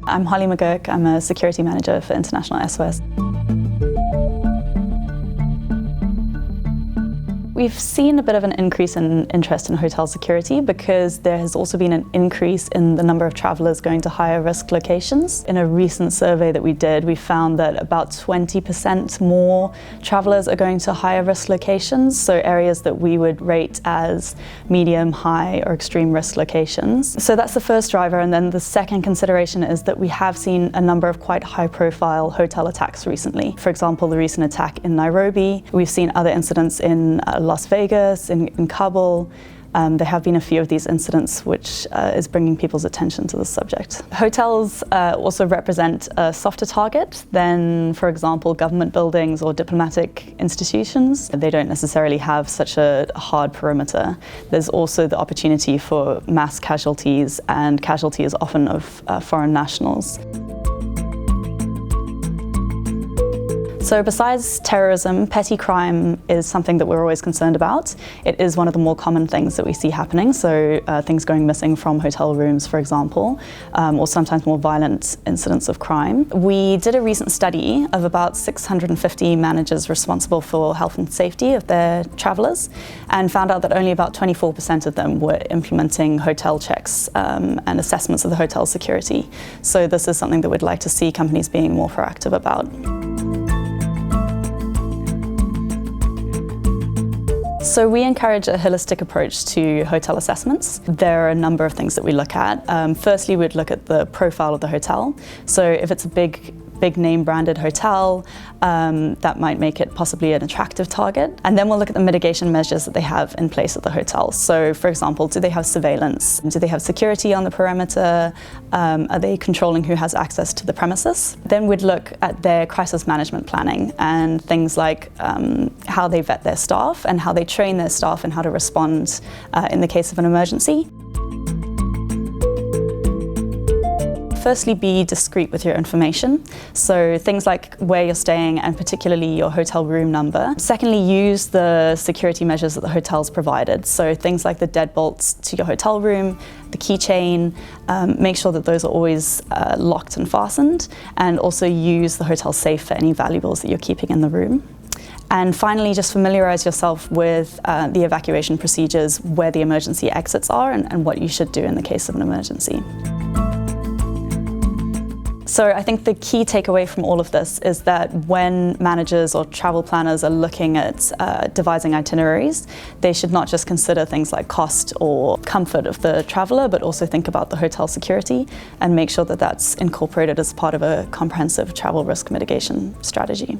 I'm Holly McGurk. I'm a security manager for International SOS. We've seen a bit of an increase in interest in hotel security because there has also been an increase in the number of travelers going to higher risk locations. In a recent survey that we did, we found that about 20% more travelers are going to higher risk locations, so areas that we would rate as medium, high, or extreme risk locations. So that's the first driver, and then the second consideration is that we have seen a number of quite high-profile hotel attacks recently. For example, the recent attack in Nairobi. We've seen other incidents in Las Vegas, in Kabul. There have been a few of these incidents which is bringing people's attention to the subject. Hotels also represent a softer target than, for example, government buildings or diplomatic institutions. They don't necessarily have such a hard perimeter. There's also the opportunity for mass casualties, and casualties often of foreign nationals. So besides terrorism, petty crime is something that we're always concerned about. It is one of the more common things that we see happening, so things going missing from hotel rooms, for example, or sometimes more violent incidents of crime. We did a recent study of about 650 managers responsible for health and safety of their travelers, and found out that only about 24% of them were implementing hotel checks and assessments of the hotel security. So this is something that we'd like to see companies being more proactive about. So we encourage a holistic approach to hotel assessments. There are a number of things that we look at. Firstly, we'd look at the profile of the hotel. So if it's a big name branded hotel, that might make it possibly an attractive target. And then we'll look at the mitigation measures that they have in place at the hotel. So for example, do they have surveillance? Do they have security on the perimeter? Are they controlling who has access to the premises? Then we'd look at their crisis management planning and things like how they vet their staff and how they train their staff and how to respond in the case of an emergency. Firstly, be discreet with your information. So things like where you're staying and particularly your hotel room number. Secondly, use the security measures that the hotel's provided. So things like the deadbolts to your hotel room, the keychain, make sure that those are always locked and fastened, and also use the hotel safe for any valuables that you're keeping in the room. And finally, just familiarize yourself with the evacuation procedures, where the emergency exits are, and what you should do in the case of an emergency. So I think the key takeaway from all of this is that when managers or travel planners are looking at devising itineraries, they should not just consider things like cost or comfort of the traveler, but also think about the hotel security and make sure that that's incorporated as part of a comprehensive travel risk mitigation strategy.